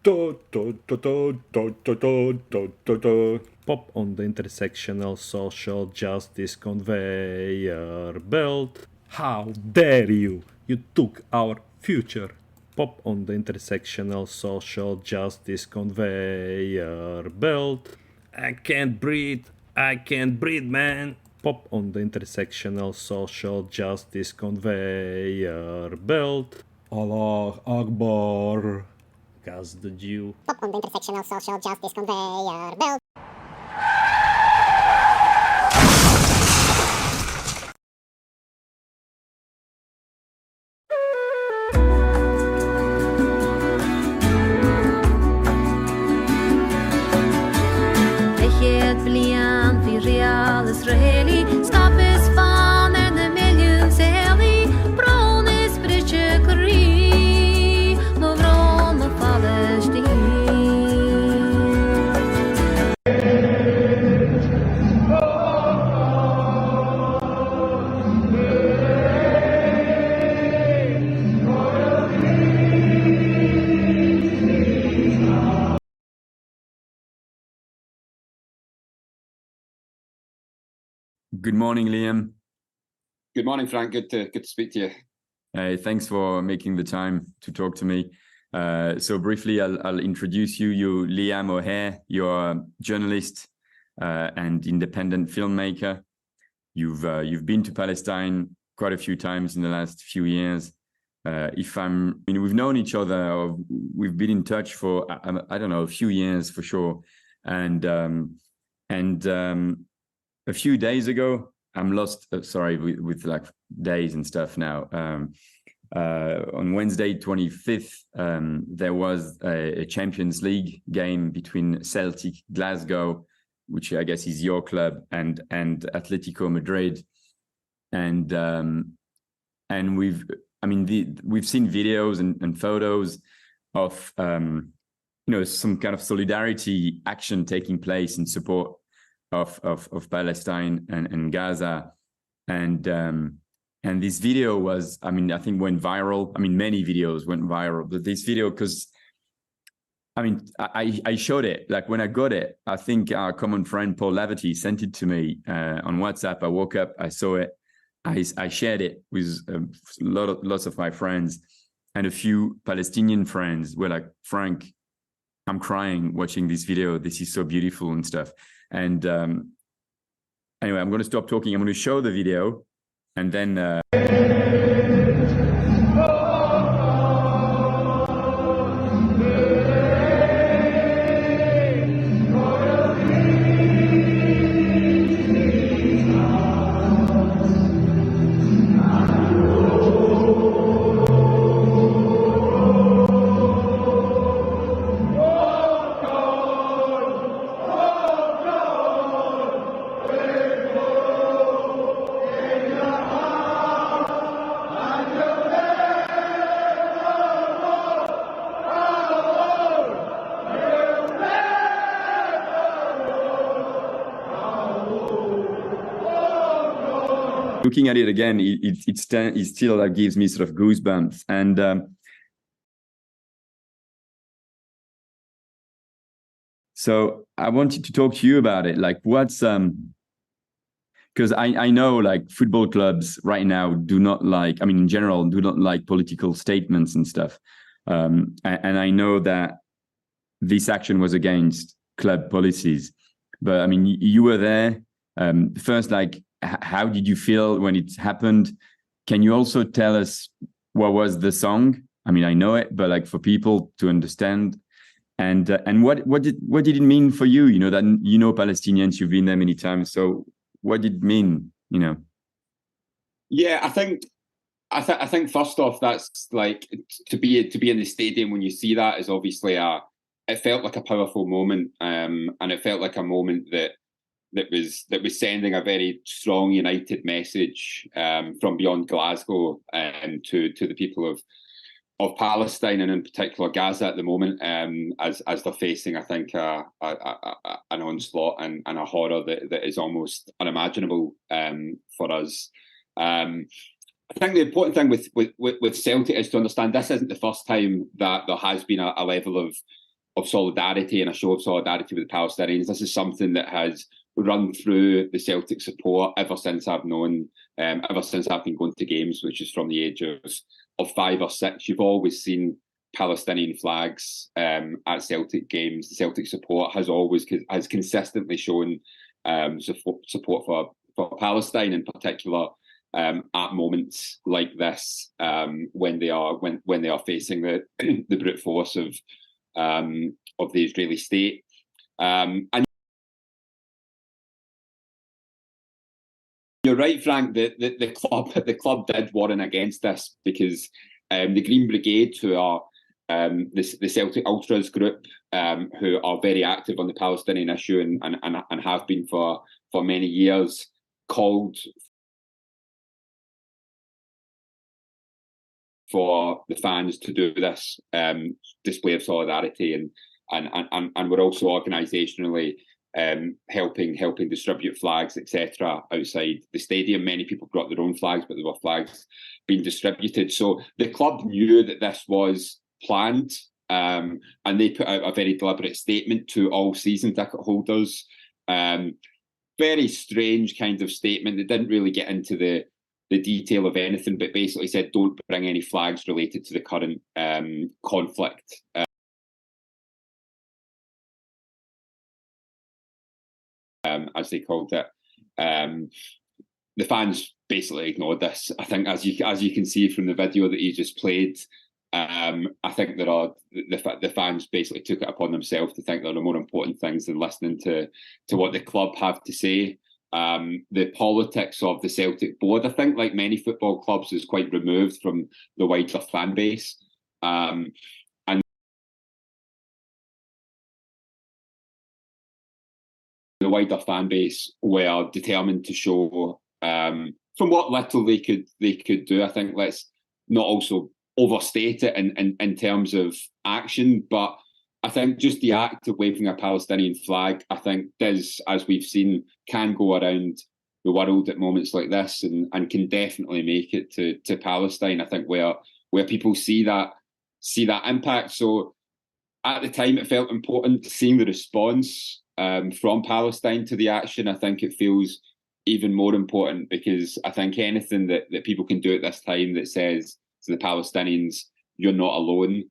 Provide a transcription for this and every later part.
Pop on the intersectional social justice conveyor belt. How dare you! You took our future. Pop on the intersectional social justice conveyor belt. I can't breathe, man. Pop on the intersectional social justice conveyor belt. Allah Akbar. Gas the Jew. Pop on the intersectional social justice conveyor belt. Blian fi real Israeli Stop is fan and the millions heli Bron is britje kri No bron of Palestine Good morning, Liam. Good morning, Frank. Good to speak to you. Hey, thanks for making the time to talk to me. So briefly, I'll introduce you. You're Liam O'Hare. You're a journalist and independent filmmaker. You've been to Palestine quite a few times in the last few years. We've known each other, or we've been in touch for I don't know, a few years for sure, and a few days ago, I'm lost, with like days and stuff now. On Wednesday, 25th, there was a Champions League game between Celtic Glasgow, which I guess is your club, and Atletico Madrid. And we've seen videos and photos of, some kind of solidarity action taking place in support of Palestine and Gaza, and this video was, I think went viral. Many videos went viral, but this video, because I showed it, like when I got it, I think our common friend Paul Laverty sent it to me on WhatsApp. I woke up, I saw it, I shared it with lots of my friends, and a few Palestinian friends were like, Frank, I'm crying watching this video. This is so beautiful and stuff. And anyway, I'm going to stop talking. I'm going to show the video, and then looking at it again, it still like gives me sort of goosebumps. And so I wanted to talk to you about it. Like, what's because I know like football clubs right now do not like, in general, do not like political statements and stuff. And I know that this action was against club policies. But you were there. First, like, how did you feel when it happened? Can you also tell us what was the song? I know it, but like for people to understand, and what did it mean for you? That Palestinians, you've been there many times. So what did it mean? Yeah, I think first off, that's like to be in the stadium when you see that is obviously it felt like a powerful moment, and it felt like a moment that was sending a very strong, united message from beyond Glasgow to the people of Palestine, and in particular Gaza at the moment, as they're facing, I think, an onslaught and a horror that is almost unimaginable for us. I think the important thing with Celtic is to understand this isn't the first time that there has been a level of solidarity and a show of solidarity with the Palestinians. This is something that has run through the Celtic support ever since I've known, ever since I've been going to games, which is from the age of 5 or 6. You've always seen Palestinian flags at Celtic games. The Celtic support has consistently shown support for Palestine, in particular at moments like this, when they are facing the brute force of the Israeli state. And you're right, Frank, that the club did warn against this, because the Green Brigade, who are the Celtic Ultras group, who are very active on the Palestinian issue and have been for many years, called for the fans to do this display of solidarity, and we're also organisationally helping distribute flags, etc., outside the stadium. Many people brought their own flags, but there were flags being distributed. So the club knew that this was planned, and they put out a very deliberate statement to all season ticket holders. Very strange kind of statement. They didn't really get into the detail of anything, but basically said, don't bring any flags related to the current conflict. As they called it. The fans basically ignored this. I think, as you can see from the video that he just played, I think the fans basically took it upon themselves to think there are more important things than listening to what the club have to say. The politics of the Celtic board, I think, like many football clubs, is quite removed from the wider fan base. And the wider fan base were determined to show, from what little they could do. I think let's not also overstate it in terms of action, but I think just the act of waving a Palestinian flag, I think, does, as we've seen, can go around the world at moments like this, and can definitely make it to Palestine. I think where people see that impact. So at the time, it felt important. Seeing the response from Palestine to the action, I think it feels even more important, because I think anything that people can do at this time that says to the Palestinians, you're not alone,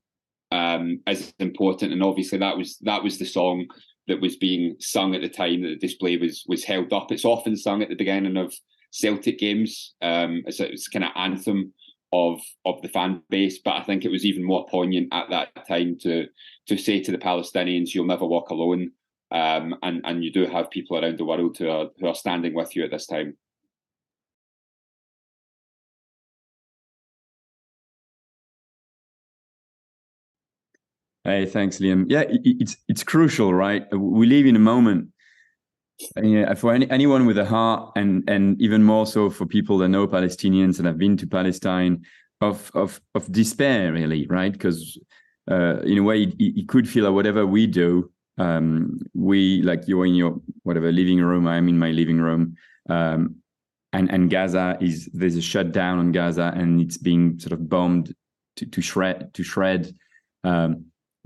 is important. And obviously that was the song that was being sung at the time that the display was held up. It's often sung at the beginning of Celtic games. It's kind of anthem of the fan base, but I think it was even more poignant at that time to say to the Palestinians, you'll never walk alone. And you do have people around the world who are standing with you at this time. Hey, thanks, Liam. Yeah, it's crucial, right? We live in a moment. For anyone with a heart, and even more so for people that know Palestinians and have been to Palestine, of despair, really, right? Because in a way, it could feel like whatever we do, we, like, you're in your whatever living room, I'm in my living room, and Gaza there's a shutdown on Gaza, and it's being sort of bombed to shred.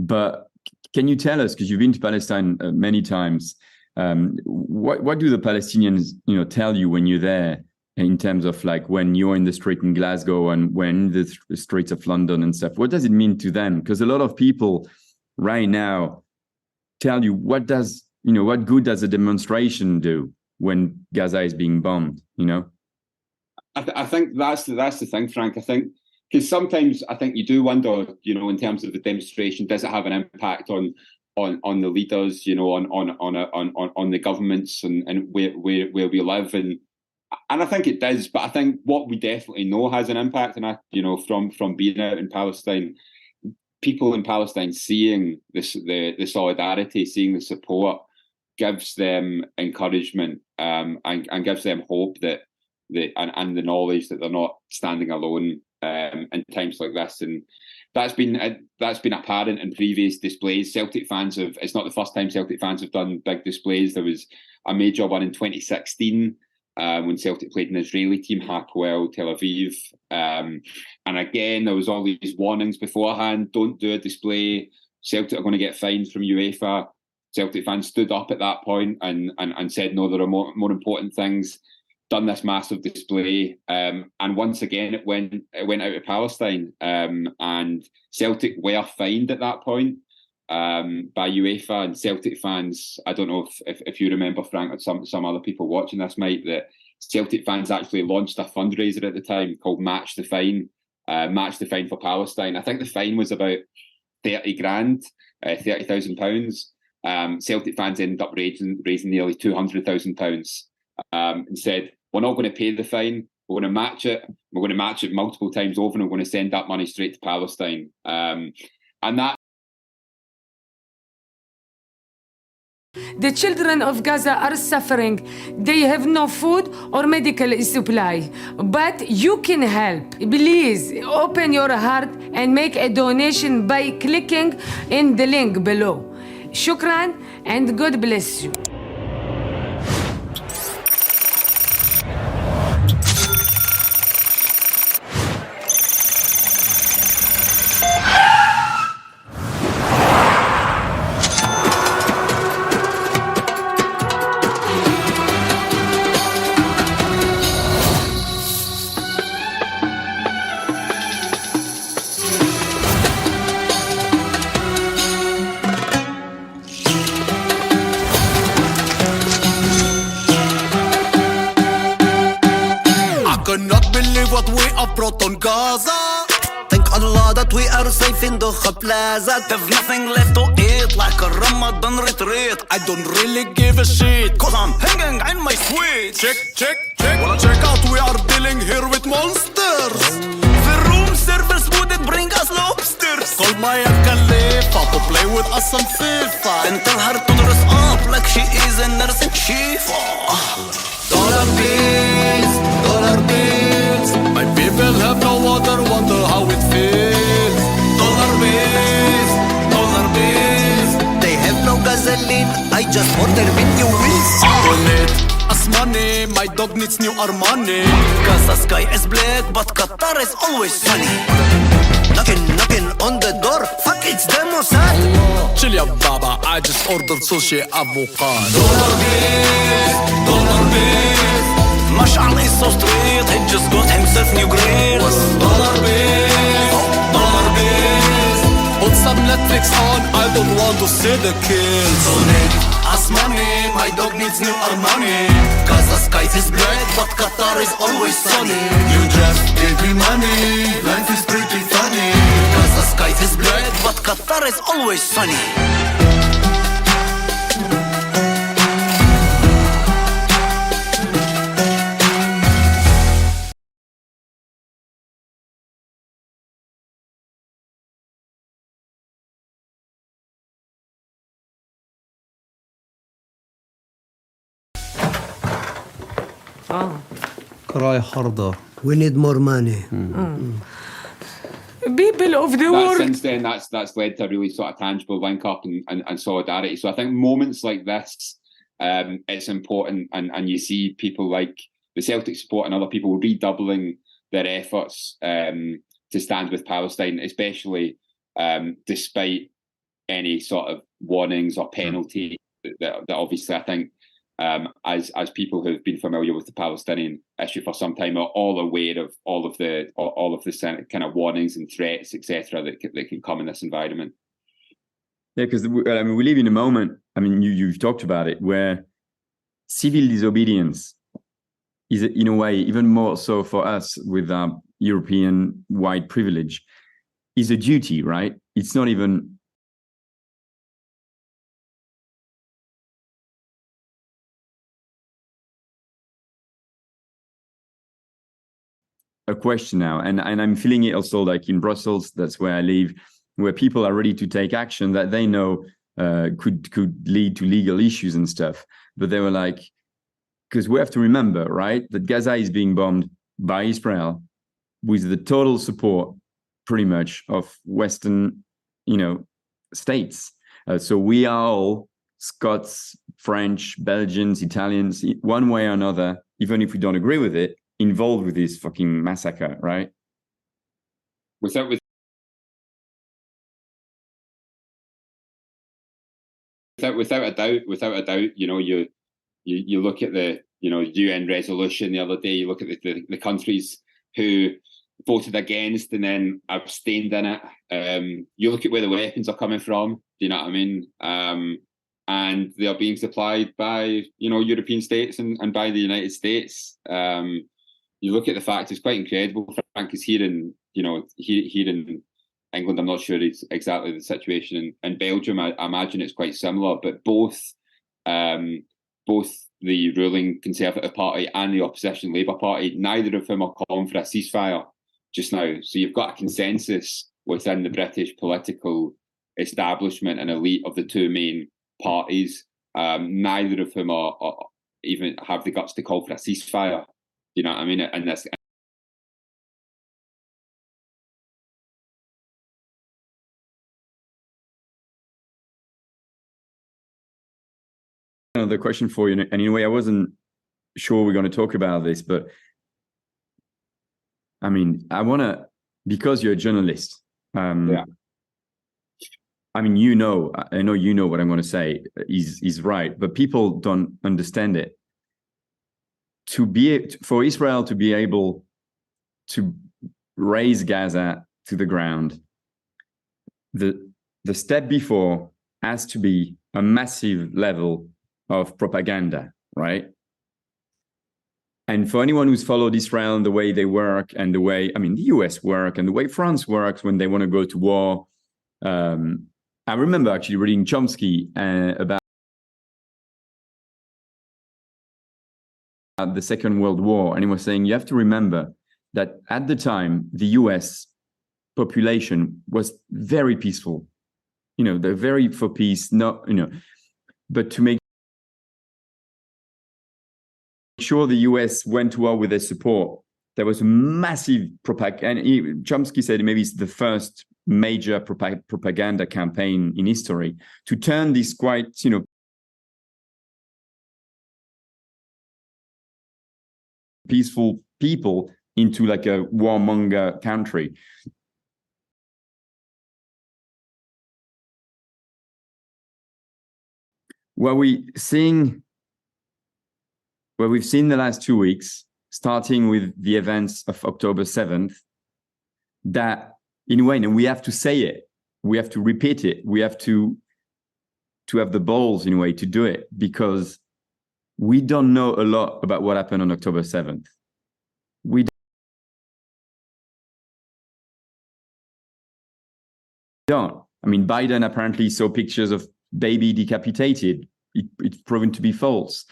But can you tell us, because you've been to Palestine many times, what do the Palestinians tell you when you're there, in terms of, like, when you're in the street in Glasgow and when the streets of London and stuff? What does it mean to them? Because a lot of people right now tell you, what good does a demonstration do when Gaza is being bombed? I think that's the thing, Frank. I think, because sometimes I think you do wonder, in terms of the demonstration, does it have an impact on the leaders, on the governments and where we live, and I think it does. But I think what we definitely know has an impact, and from being out in Palestine, people in Palestine seeing the solidarity, seeing the support, gives them encouragement, and gives them hope that and the knowledge that they're not standing alone in times like this. And that's been apparent in previous displays. Celtic fans it's not the first time Celtic fans have done big displays. There was a major one in 2016 when Celtic played an Israeli team, Hapoel Tel Aviv, and again there was all these warnings beforehand: don't do a display Celtic are going to get fines from UEFA. Celtic fans stood up at that point and said, no, there are more important things. Done this massive display, and once again it went out of Palestine, and Celtic were fined at that point by UEFA, and Celtic fans. I don't know if you remember, Frank, or some other people watching this might, that Celtic fans actually launched a fundraiser at the time called Match the Fine for Palestine. I think the fine was about 30 grand, £30,000. Celtic fans ended up raising nearly £200,000, and said, we're not going to pay the fine, we're going to match it. We're going to match it multiple times over, and we're going to send that money straight to Palestine. And that. The children of Gaza are suffering. They have no food or medical supply. But you can help. Please open your heart and make a donation by clicking in the link below. Shukran and God bless you. Cannot believe what we have brought on Gaza. Thank Allah that we are safe in the plaza. There's nothing left to eat, like a Ramadan retreat. I don't really give a shit, cause I'm hanging in my sweet. Check, check, check. Wanna check out, we are dealing here with monsters. The room service wouldn't bring us lobsters. Call my Khalifa to play with us some FIFA. Then tell her to dress up like she is a nurse in chief. Dollar bills, dollar bills. My people have no water, wonder how it feels. Dollar bills, dollar bills. They have no gasoline, I just order menu wheels. Donate us money, my dog needs new Armani. Cause the sky is black, but Qatar is always sunny. Knocking, knocking on the door, fuck it's the Mossad. Chill ya baba, I just ordered sushi avocado. Dollar bills, dollar bills. Mash'al is so straight, he just got himself new grills. Dollar bills, dollar bills. Put some Netflix on, I don't want to see the kills. Donate us money, my dog needs new Armani. Cause the sky is black, but Qatar is always sunny. You just gave me money, life is pretty funny. Cause the sky is black, but Qatar is always sunny. Cry harder. We need more money. People of the world. Since then, that's led to a really sort of tangible link up and solidarity. So I think moments like this, it's important, and you see people like the Celtic support and other people redoubling their efforts to stand with Palestine, especially despite any sort of warnings or penalty that obviously I think. As people who've been familiar with the Palestinian issue for some time are all aware of all of the kind of warnings and threats, etc., that can come in this environment. Yeah, because we live in a moment. I mean, you've talked about it, where civil disobedience is, in a way, even more so for us with our European white privilege, is a duty, right? It's not even. A question now, and I'm feeling it also, like in Brussels, that's where I live, where people are ready to take action that they know could lead to legal issues and stuff. But they were like, because we have to remember, right, that Gaza is being bombed by Israel with the total support, pretty much, of Western, states. So we are all Scots, French, Belgians, Italians, one way or another, even if we don't agree with it, involved with this fucking massacre, right? With without a doubt, you look at the UN resolution the other day. You look at the countries who voted against and then abstained in it. You look at where the weapons are coming from. Do you know what I mean? And they are being supplied by European states and by the United States. You look at the fact; it's quite incredible. Frank is here in here in England. I'm not sure it's exactly the situation in Belgium. I imagine it's quite similar, but both the ruling Conservative Party and the opposition Labour Party, neither of whom are calling for a ceasefire just now. So you've got a consensus within the British political establishment and elite of the two main parties, neither of whom are even have the guts to call for a ceasefire. You know what I mean? And this. Another question for you, and in a way, I wasn't sure we're going to talk about this, but I mean, I want to, because you're a journalist. Yeah. I mean, I know you know what I'm going to say is right, but people don't understand it. For Israel to be able to raise Gaza to the ground, the step before has to be a massive level of propaganda, right? And for anyone who's followed Israel and the way they work and the way, the US work and the way France works when they want to go to war. I remember actually reading Chomsky about the Second World War, and he was saying you have to remember that at the time the US population was very peaceful. They're very for peace, but to make sure the US went to war with their support, there was a massive propaganda. Chomsky said maybe it's the first major propaganda campaign in history to turn this quite, peaceful people into like a warmonger country. What we've seen the last 2 weeks, starting with the events of October 7th, that in a way, and we have to say it, we have to repeat it, we have to have the balls in a way to do it, because we don't know a lot about what happened on October 7th. We don't. Biden apparently saw pictures of baby decapitated. It's proven to be false.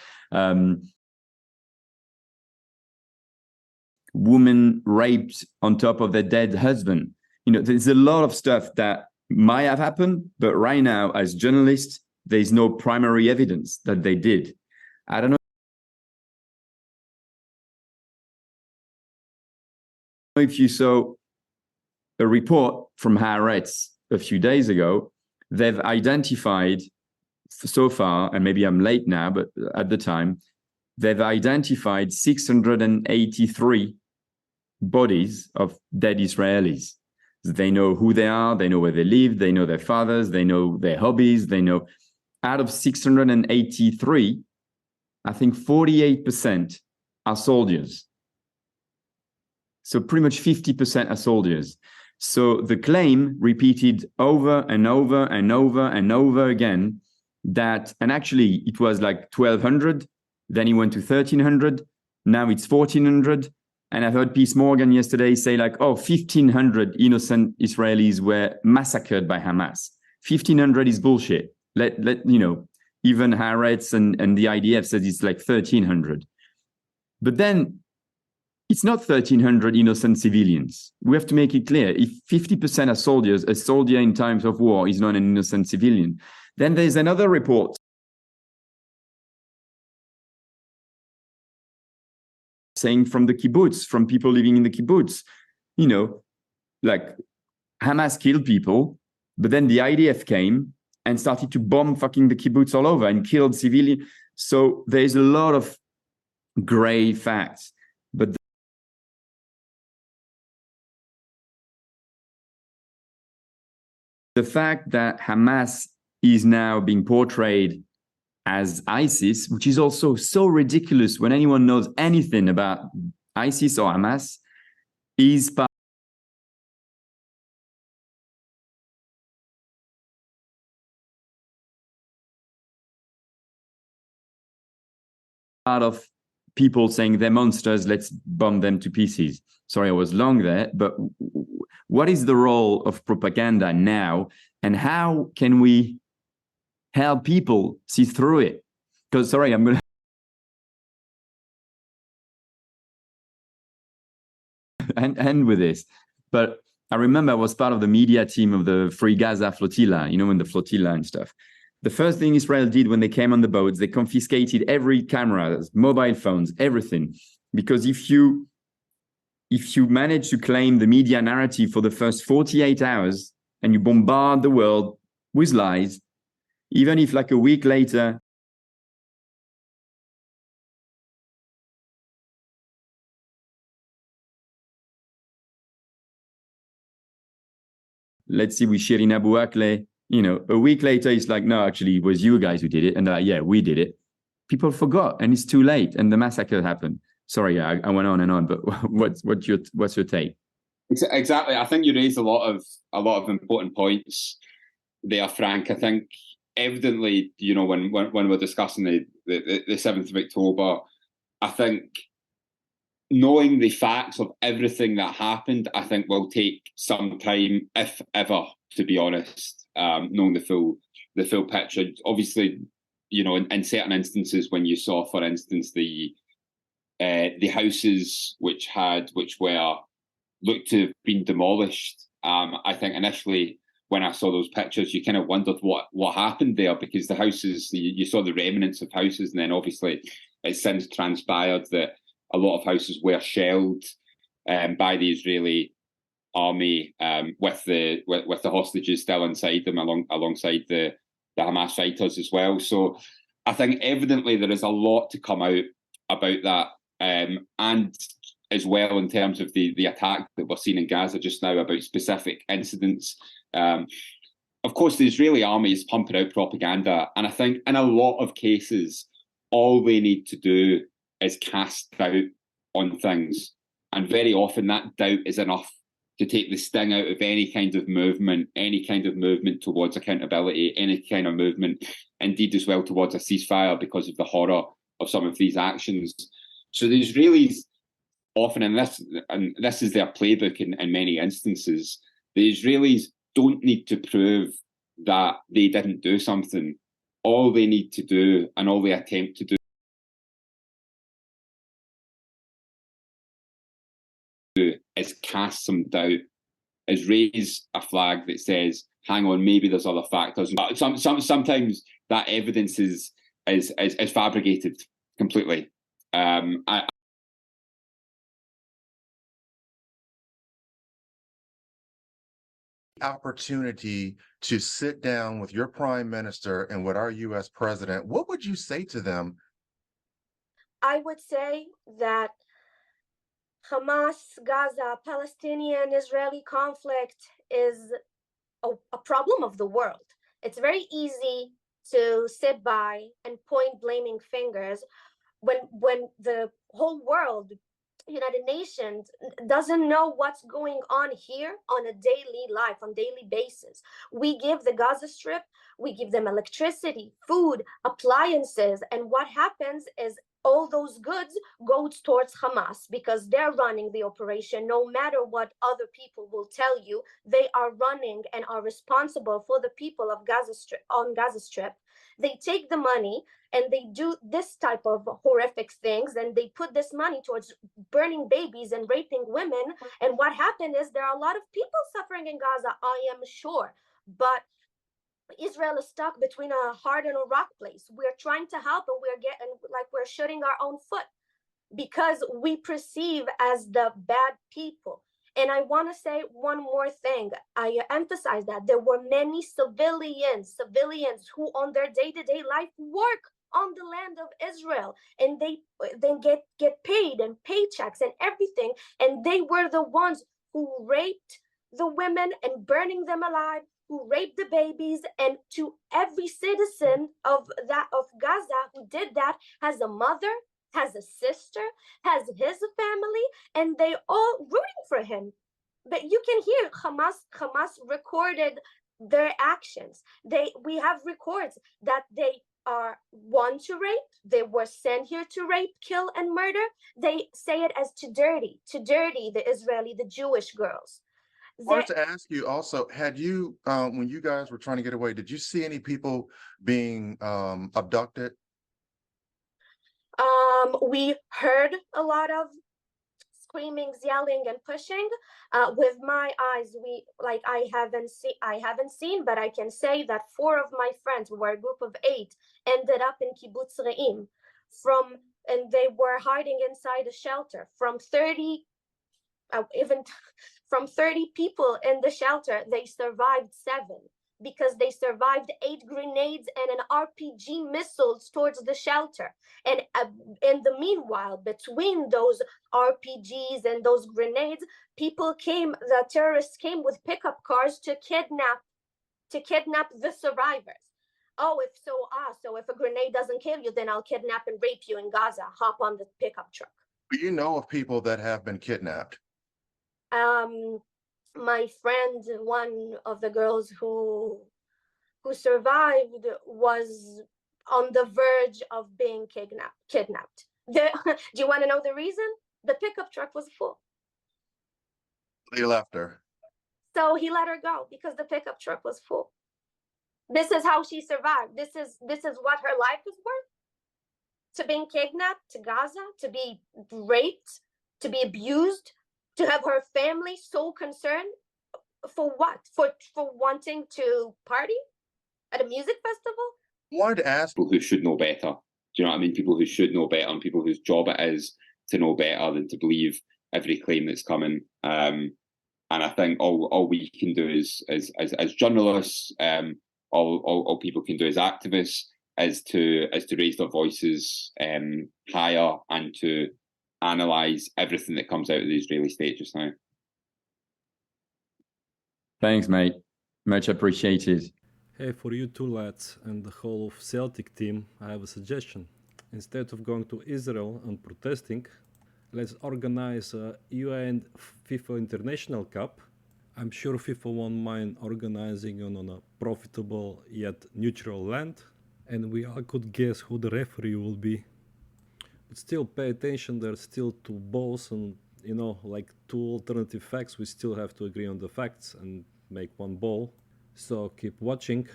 Woman raped on top of their dead husband. There's a lot of stuff that might have happened, but right now, as journalists, there's no primary evidence that they did. I don't know if you saw a report from Haaretz a few days ago. They've identified so far, and maybe I'm late now, but at the time, they've identified 683 bodies of dead Israelis. They know who they are, they know where they live, they know their fathers, they know their hobbies, they know. Out of 683, I think 48% are soldiers. So pretty much 50% are soldiers. So the claim repeated over and over and over and over again that, and actually it was like 1,200, then it went to 1,300, now it's 1,400. And I heard Piers Morgan yesterday say 1,500 innocent Israelis were massacred by Hamas. 1,500 is bullshit. Even Haaretz and the IDF says it's like 1,300. But then it's not 1,300 innocent civilians. We have to make it clear. If 50% are soldiers, a soldier in times of war is not an innocent civilian. Then there's another report saying from the kibbutz, from people living in the kibbutz, Hamas killed people, but then the IDF came and started to bomb fucking the kibbutz all over and killed civilians. So there's a lot of gray facts. But the fact that Hamas is now being portrayed as ISIS, which is also so ridiculous when anyone knows anything about ISIS or Hamas, is part of people saying they're monsters, let's bomb them to pieces. Sorry, I was long there, but what is the role of propaganda now, and how can we help people see through it? Because, sorry, I'm going to end with this, but I remember I was part of the media team of the Free Gaza flotilla, when the flotilla and stuff. The first thing Israel did when they came on the boats, they confiscated every camera, mobile phones, everything. Because if you manage to claim the media narrative for the first 48 hours and you bombard the world with lies, even if like a week later, let's see, with Shirin Abu Akleh, a week later, it's like, no, actually, it was you guys who did it. And they're like, yeah, we did it. People forgot, and it's too late, and the massacre happened. Sorry, I went on and on, but what's your take? Exactly. I think you raised a lot of important points there, Frank. I think evidently, when we're discussing the 7th of October, I think knowing the facts of everything that happened, I think will take some time, if ever, to be honest. Knowing the full picture. Obviously, in certain instances, when you saw, for instance, the houses which were looked to have been demolished, I think initially when I saw those pictures, you kind of wondered what happened there, because the houses, you saw the remnants of houses, and then obviously it's since transpired that a lot of houses were shelled by the Israeli army, with the hostages still inside them, alongside the Hamas fighters as well. So I think evidently there is a lot to come out about that, and as well in terms of the attack that we're seeing in Gaza just now, about specific incidents. Of course, the Israeli army is pumping out propaganda, and I think in a lot of cases, all they need to do is cast doubt on things, and very often that doubt is enough to take the sting out of any kind of movement towards accountability, any kind of movement, indeed as well towards a ceasefire, because of the horror of some of these actions. So the Israelis often, and this is their playbook in many instances, the Israelis don't need to prove that they didn't do something. All they need to do, and all they attempt to do, is cast some doubt, is raise a flag that says, hang on, maybe there's other factors. But sometimes that evidence is fabricated completely. Opportunity to sit down with your prime minister and with our U.S. president, what would you say to them? I would say that Hamas, Gaza, Palestinian, Israeli conflict is a problem of the world. It's very easy to sit by and point blaming fingers when the whole world, United Nations, doesn't know what's going on here on a daily basis. We give the Gaza Strip, we give them electricity, food, appliances, and what happens is all those goods go towards Hamas, because they're running the operation. No matter what other people will tell you, they are running and are responsible for the people of Gaza Strip. They take the money and they do this type of horrific things, and they put this money towards burning babies and raping women. And what happened is there are a lot of people suffering in Gaza, I am sure, but Israel is stuck between a hard and a rock place. We're trying to help, and we're shooting our own foot, because we perceive as the bad people. And I want to say one more thing. I emphasize that there were many civilians who on their day-to-day life work on the land of Israel, and they then get paid and paychecks and everything, and they were the ones who raped the women and burning them alive, who raped the babies, and to every citizen of Gaza who did that has a mother, has a sister, has his family, and they all rooting for him. But you can hear Hamas recorded their actions. We have records that they want to rape. They were sent here to rape, kill, and murder. They say it as to dirty the Israeli, the Jewish girls. I wanted to ask you also, had you, when you guys were trying to get away, did you see any people being abducted? We heard a lot of screaming, yelling, and pushing. With my eyes, I haven't seen, but I can say that 4 of my friends, who were a group of 8, ended up in Kibbutz Re'im, and they were hiding inside a shelter. From 30 people in the shelter, they survived 7, because they survived 8 grenades and an RPG missiles towards the shelter. And in the meanwhile, between those RPGs and those grenades, the terrorists came with pickup cars to kidnap the survivors. So if a grenade doesn't kill you, then I'll kidnap and rape you in Gaza. Hop on the pickup truck. Do you know of people that have been kidnapped? My friend, one of the girls who survived, was on the verge of being kidnapped. Do you want to know the reason? The pickup truck was full. They left her. So he let her go because the pickup truck was full. This is how she survived. This is what her life is worth. To being kidnapped to Gaza, to be raped, to be abused, to have her family so concerned. For what? For wanting to party at a music festival? I wanted to ask people who should know better. Do you know what I mean? People who should know better, and people whose job it is to know better than to believe every claim that's coming. And I think all we can do is as journalists, all people can do as activists, is to raise their voices higher and to analyse everything that comes out of the Israeli state just now. Thanks, mate. Much appreciated. Hey, for you two lads and the whole of Celtic team, I have a suggestion. Instead of going to Israel and protesting, let's organize a UN FIFA International Cup. I'm sure FIFA won't mind organizing on a profitable yet neutral land, and we all could guess who the referee will be. But still, pay attention, there's still 2 balls and, like 2 alternative facts. We still have to agree on the facts and make 1 ball. So keep watching.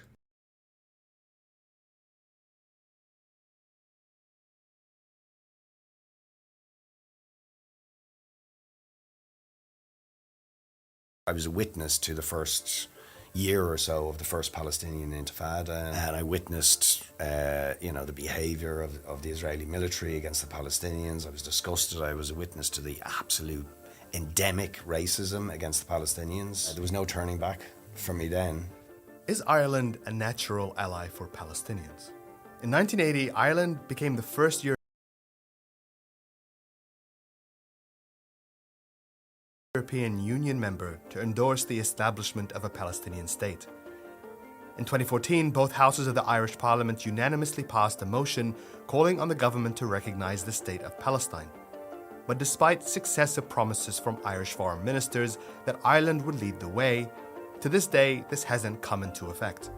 I was a witness to the first year or so of the first Palestinian Intifada, and I witnessed, the behaviour of the Israeli military against the Palestinians. I was disgusted. I was a witness to the absolute endemic racism against the Palestinians. There was no turning back for me then. Is Ireland a natural ally for Palestinians? In 1980, Ireland became the first European Union member to endorse the establishment of a Palestinian state. In 2014, both houses of the Irish Parliament unanimously passed a motion calling on the government to recognise the state of Palestine. But despite successive promises from Irish foreign ministers that Ireland would lead the way, to this day, this hasn't come into effect.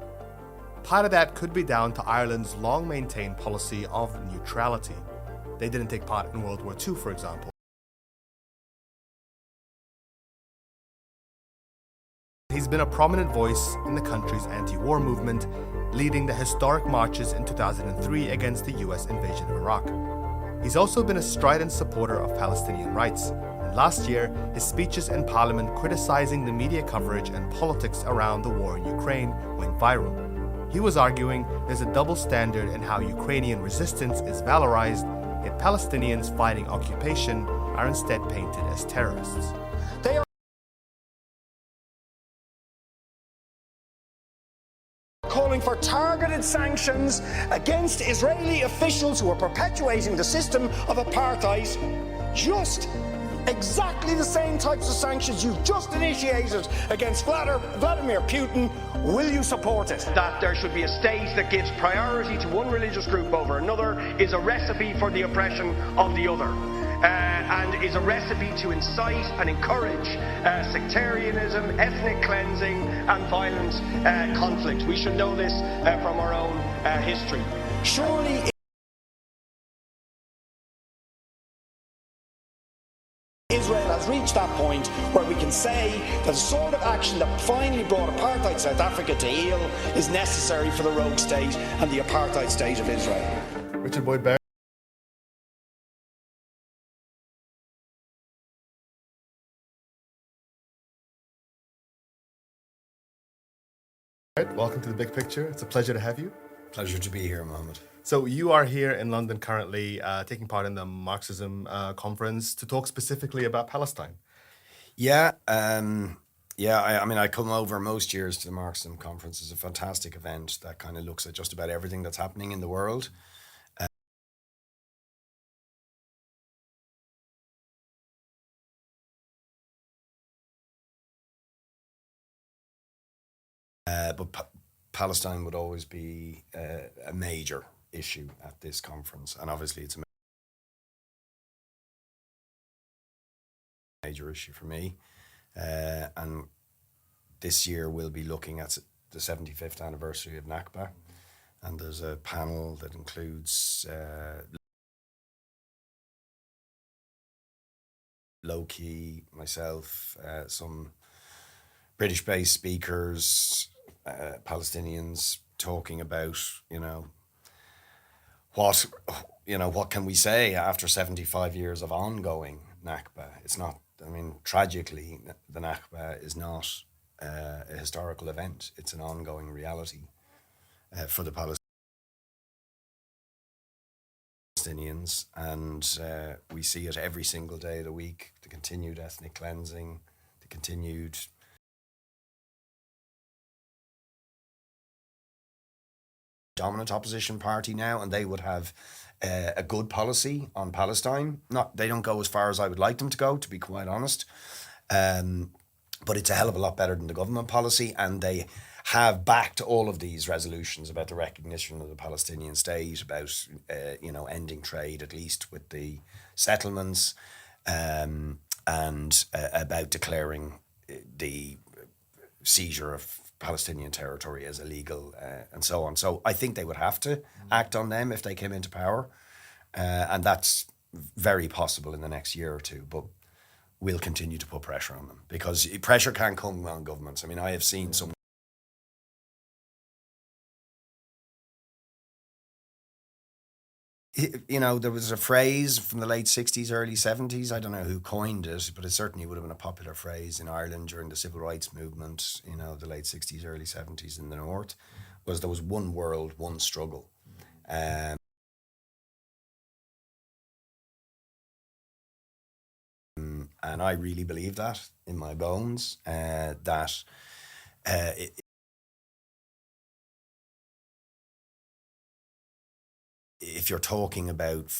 Part of that could be down to Ireland's long-maintained policy of neutrality. They didn't take part in World War II, for example. He's been a prominent voice in the country's anti-war movement, leading the historic marches in 2003 against the US invasion of Iraq. He's also been a strident supporter of Palestinian rights, and last year, his speeches in Parliament criticizing the media coverage and politics around the war in Ukraine went viral. He was arguing there's a double standard in how Ukrainian resistance is valorized, yet Palestinians fighting occupation are instead painted as terrorists. They are calling for targeted sanctions against Israeli officials who are perpetuating the system of apartheid just exactly the same types of sanctions you've just initiated against Vladimir Putin, will you support it? That there should be a state that gives priority to one religious group over another is a recipe for the oppression of the other. And is a recipe to incite and encourage sectarianism, ethnic cleansing and violent conflict. We should know this from our own history. Surely Israel has reached that point where we can say that the sort of action that finally brought apartheid South Africa to heel is necessary for the rogue state and the apartheid state of Israel. Richard Boyd Barrett. Welcome to The Big Picture. It's a pleasure to have you. Pleasure to be here, Mohammed. So you are here in London currently taking part in the Marxism conference to talk specifically about Palestine. Yeah, I mean, I come over most years to the Marxism conference. It's a fantastic event that kind of looks at just about everything that's happening in the world. But Palestine would always be a major issue at this conference, and obviously it's a major issue for me. And this year we'll be looking at the 75th anniversary of Nakba, and there's a panel that includes Loki, myself, some British-based speakers, Palestinians talking about, what can we say after 75 years of ongoing Nakba? It's not, tragically, the Nakba is not a historical event. It's an ongoing reality for the Palestinians, and we see it every single day of the week, the continued ethnic cleansing, the continued dominant opposition party now, and they would have a good policy on Palestine. They don't go as far as I would like them to go, to be quite honest, but it's a hell of a lot better than the government policy, and they have backed all of these resolutions about the recognition of the Palestinian state, about ending trade, at least with the settlements, and about declaring the seizure of Palestinian territory as illegal, and so on. So I think they would have to act on them if they came into power, and that's very possible in the next year or two, but we'll continue to put pressure on them, because pressure can come on governments. I have seen some there was a phrase from the late 60s, early 70s. I don't know who coined it, but it certainly would have been a popular phrase in Ireland during the civil rights movement, the late 60s, early 70s in the North, was there was one world, one struggle. And I really believe that in my bones, if you're talking about,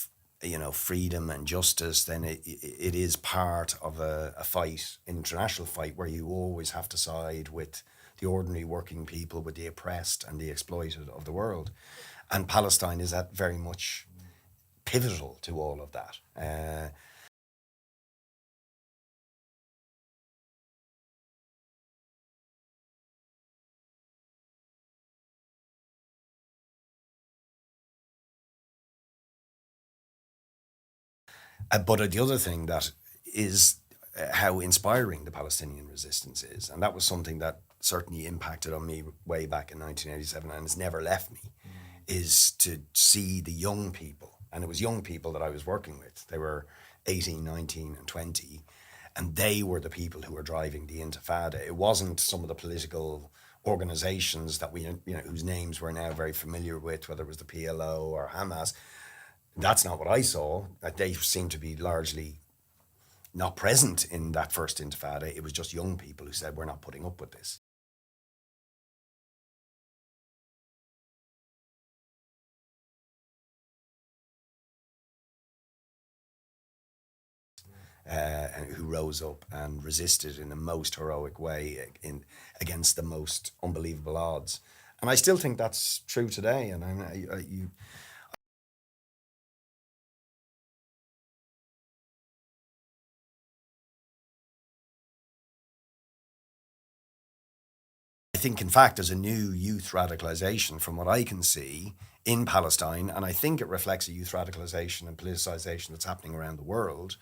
freedom and justice, then it is part of a fight, international fight, where you always have to side with the ordinary working people, with the oppressed and the exploited of the world. And Palestine is very much pivotal to all of that. But the other thing that is how inspiring the Palestinian resistance is, and that was something that certainly impacted on me way back in 1987 and has never left me, is to see the young people, and it was young people that I was working with. They were 18, 19 and 20, and they were the people who were driving the Intifada. It wasn't some of the political organizations that whose names we're now very familiar with, whether it was the PLO or Hamas. That's not what I saw. They seemed to be largely not present in that first Intifada. It was just young people who said, we're not putting up with this. who rose up and resisted in the most heroic way against the most unbelievable odds. And I still think that's true today. And I think, in fact, there's a new youth radicalization from what I can see in Palestine, and I think it reflects a youth radicalization and politicization that's happening around the world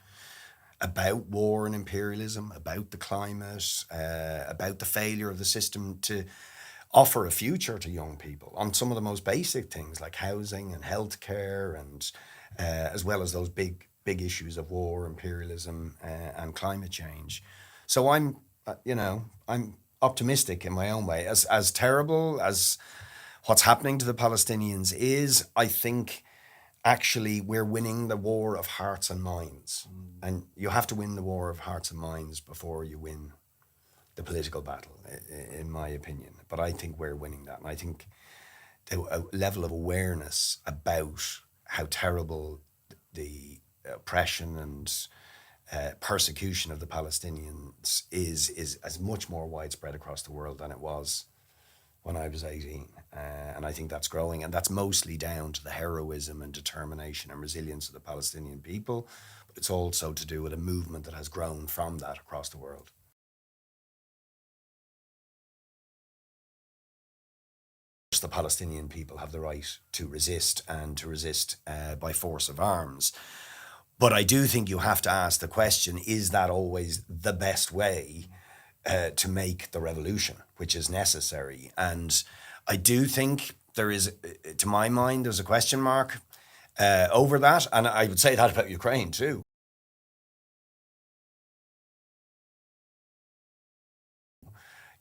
about war and imperialism, about the climate, about the failure of the system to offer a future to young people on some of the most basic things like housing and healthcare, and as well as those big issues of war, imperialism, and climate change. So I'm optimistic in my own way. As terrible as what's happening to the Palestinians is, I think actually we're winning the war of hearts and minds. And you have to win the war of hearts and minds before you win the political battle, in my opinion. But I think we're winning that. And I think the level of awareness about how terrible the oppression and persecution of the Palestinians is as much more widespread across the world than it was when I was 18. And I think that's growing, and that's mostly down to the heroism and determination and resilience of the Palestinian people. But it's also to do with a movement that has grown from that across the world. The Palestinian people have the right to resist, and to resist by force of arms. But I do think you have to ask the question, is that always the best way to make the revolution, which is necessary? And I do think there is, to my mind, there's a question mark over that. And I would say that about Ukraine too.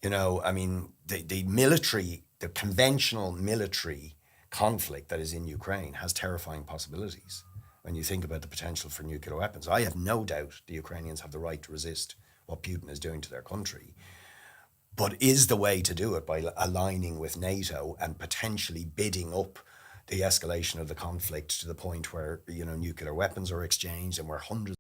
You know, I mean, the conventional military conflict that is in Ukraine has terrifying possibilities. When you think about the potential for nuclear weapons, I have no doubt the Ukrainians have the right to resist what Putin is doing to their country. But is the way to do it by aligning with NATO and potentially bidding up the escalation of the conflict to the point where, you know, nuclear weapons are exchanged and where hundreds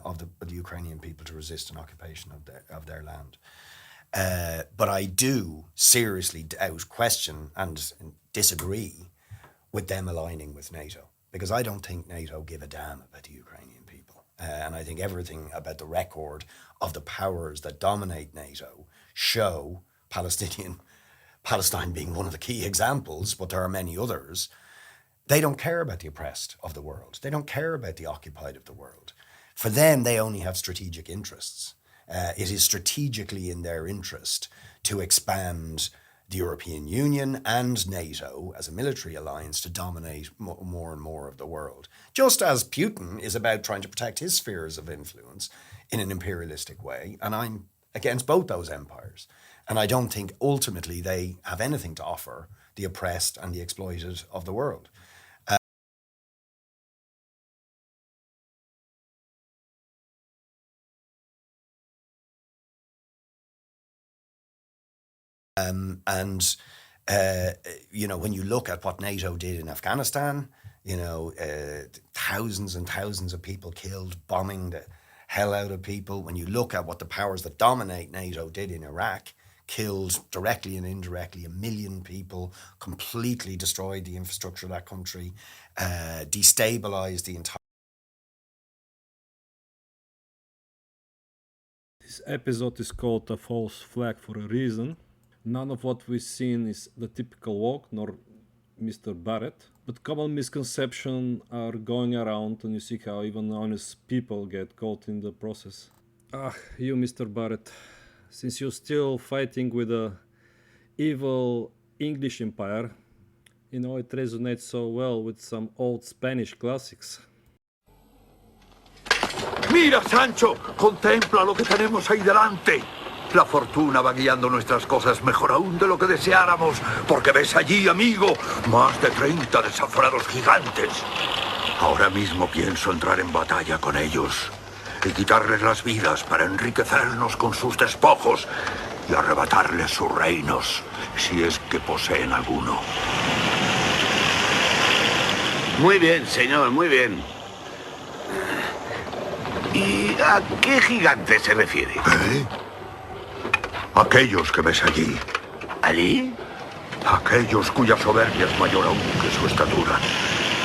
of the Ukrainian people to resist an occupation of their land. But I do seriously doubt, question, and disagree with them aligning with NATO, because I don't think NATO give a damn about the Ukrainian people. And I think everything about the record of the powers that dominate NATO show Palestine being one of the key examples, but there are many others. They don't care about the oppressed of the world. They don't care about the occupied of the world. For them, they only have strategic interests. It is strategically in their interest to expand the European Union and NATO as a military alliance to dominate more and more of the world. Just as Putin is about trying to protect his spheres of influence in an imperialistic way. And I'm against both those empires. And I don't think ultimately they have anything to offer the oppressed and the exploited of the world. You know, when you look at what NATO did in Afghanistan, you know, thousands and thousands of people killed, bombing the hell out of people. When you look at what the powers that dominate NATO did in Iraq, killed directly and indirectly 1 million people, completely destroyed the infrastructure of that country, destabilized the entire... This episode is called A False Flag for a reason. None of what we've seen is the typical walk, nor Mr. Barrett, but common misconceptions are going around, and you see how even honest people get caught in the process. You, Mr. Barrett, since you're still fighting with the evil English Empire, you know, it resonates so well with some old Spanish classics. Mira, Sancho, contempla lo que tenemos ahí delante. La fortuna va guiando nuestras cosas mejor aún de lo que deseáramos, porque ves allí, amigo, más de 30 desaforados gigantes. Ahora mismo pienso entrar en batalla con ellos y quitarles las vidas para enriquecernos con sus despojos y arrebatarles sus reinos, si es que poseen alguno. Muy bien, señor, muy bien. ¿Y a qué gigante se refiere? ¿Eh? Aquellos que ves allí. ¿Allí? Aquellos cuya soberbia es mayor aún que su estatura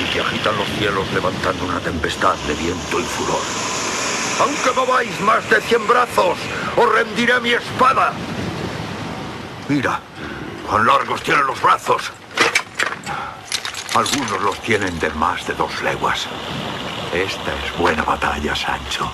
y que agitan los cielos levantando una tempestad de viento y furor. Aunque mováis más de 100 brazos, os rendiré mi espada. Mira, cuán largos tienen los brazos. Algunos los tienen de más de 2 leguas. Esta es buena batalla, Sancho.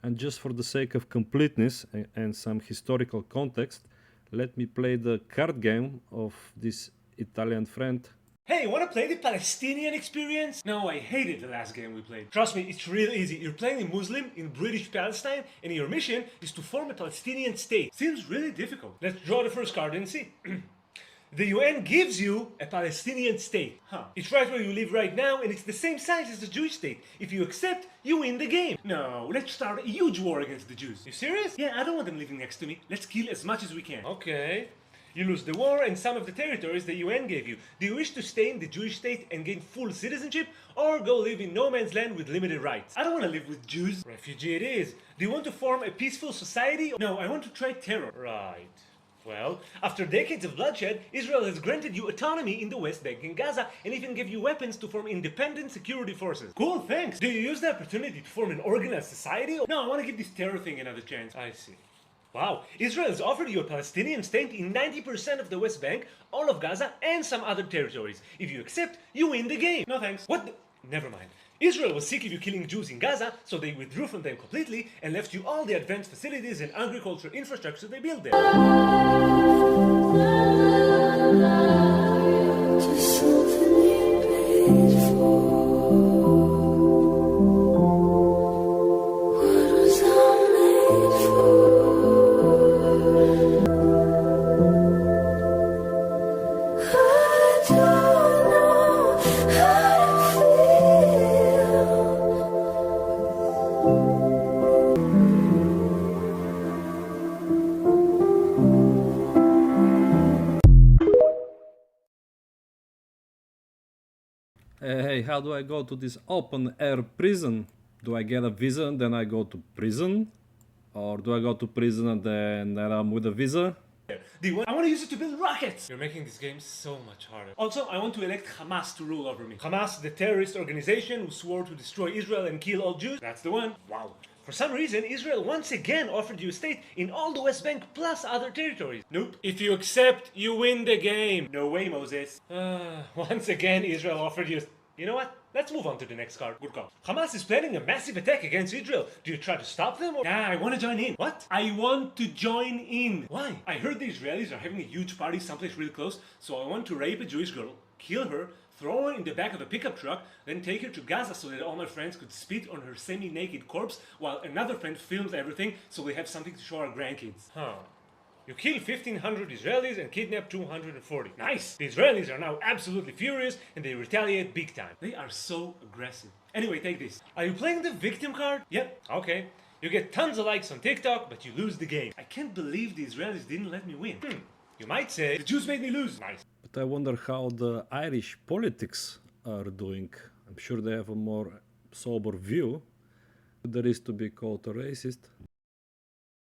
And just for the sake of completeness and some historical context, let me play the card game of this Italian friend. Hey, wanna play the Palestinian experience? No, I hated the last game we played. Trust me, it's really easy. You're playing a Muslim in British Palestine, and your mission is to form a Palestinian state. Seems really difficult. Let's draw the first card and see. The UN gives you a Palestinian state. It's right where you live right now, and it's the same size as the Jewish state. If you accept, you win the game. No, let's start a huge war against the Jews. You serious? Yeah, I don't want them living next to me. Let's kill as much as we can. Okay. You lose the war and some of the territories the UN gave you. Do you wish to stay in the Jewish state and gain full citizenship, or go live in no man's land with limited rights? I don't want to live with Jews. Refugee it is. Do you want to form a peaceful society? No, I want to try terror. Right. Well, after decades of bloodshed, Israel has granted you autonomy in the West Bank and Gaza, and even gave you weapons to form independent security forces. Cool, thanks. Do you use the opportunity to form an organized society? No, I want to give this terror thing another chance. I see. Wow, Israel has offered you a Palestinian state in 90% of the West Bank, all of Gaza, and some other territories. If you accept, you win the game. No thanks. What the? Never mind. Israel was sick of you killing Jews in Gaza, so they withdrew from them completely and left you all the advanced facilities and agricultural infrastructure they built there. Hey, how do I go to this open air prison? Do I get a visa and then I go to prison? Or do I go to prison and then I'm with a visa? I want to use it to build rockets! You're making this game so much harder. Also, I want to elect Hamas to rule over me. Hamas, the terrorist organization who swore to destroy Israel and kill all Jews. That's the one. Wow. For some reason, Israel once again offered you a state in all the West Bank plus other territories. Nope. If you accept, you win the game. No way, Moses. Once again, Israel offered you... You know what? Let's move on to the next card. Good call. Hamas is planning a massive attack against Israel. Do you try to stop them? Or... Nah, I want to join in. What? I want to join in. Why? I heard the Israelis are having a huge party someplace really close, so I want to rape a Jewish girl, kill her, throw her in the back of a pickup truck, then take her to Gaza so that all my friends could spit on her semi-naked corpse while another friend films everything so we have something to show our grandkids. You kill 1,500 Israelis and kidnap 240. Nice! The Israelis are now absolutely furious and they retaliate big time. They are so aggressive. Anyway, take this. Are you playing the victim card? Yep. Okay. You get tons of likes on TikTok, but you lose the game. I can't believe the Israelis didn't let me win. You might say, the Jews made me lose. Nice. But I wonder how the Irish politics are doing. I'm sure they have a more sober view. There is to be called a racist.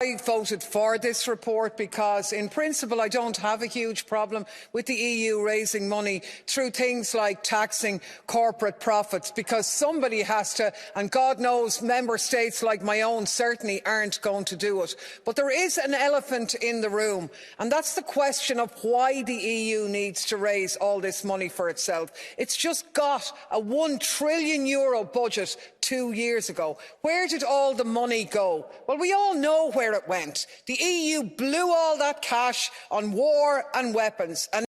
I voted for this report because, in principle, I don't have a huge problem with the EU raising money through things like taxing corporate profits, because somebody has to, and God knows member states like my own certainly aren't going to do it. But there is an elephant in the room, and that's the question of why the EU needs to raise all this money for itself. It's just got a €1 trillion budget 2 years ago. Where did all the money go? Well, we all know where it went. The EU blew all that cash on war and weapons. And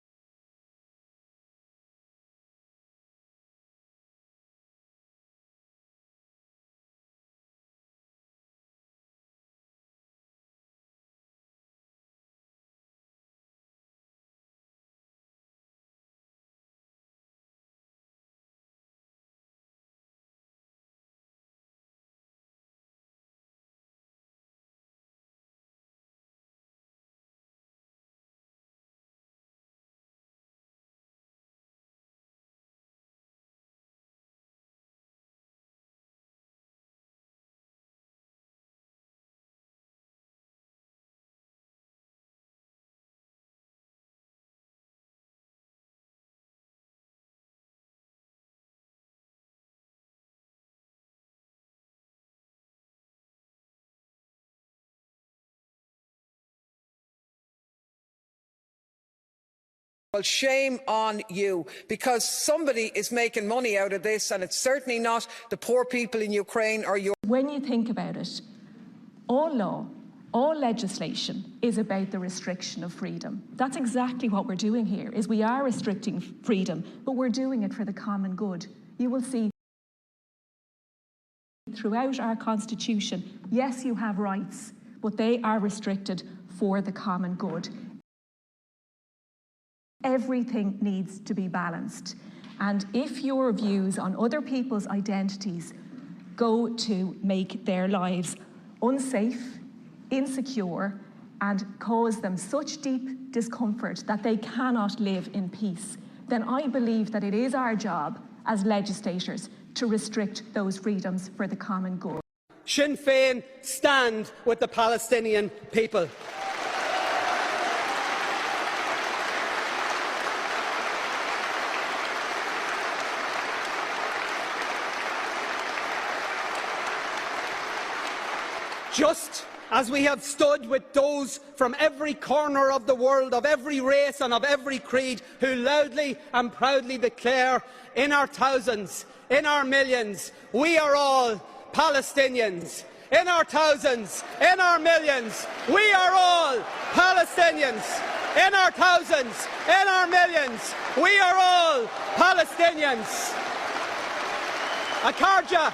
Well, shame on you, because somebody is making money out of this, and it's certainly not the poor people in Ukraine or your... When you think about it, all law, all legislation is about the restriction of freedom. That's exactly what we're doing here, is we are restricting freedom, but we're doing it for the common good. You will see throughout our constitution, yes, you have rights, but they are restricted for the common good. Everything needs to be balanced. And if your views on other people's identities go to make their lives unsafe, insecure, and cause them such deep discomfort that they cannot live in peace, then I believe that it is our job as legislators to restrict those freedoms for the common good. Sinn Féin stand with the Palestinian people. Just as we have stood with those from every corner of the world, of every race and of every creed, who loudly and proudly declare in our thousands, in our millions, we are all Palestinians. In our thousands, in our millions, we are all Palestinians. In our thousands, in our millions, we are all Palestinians. A Karja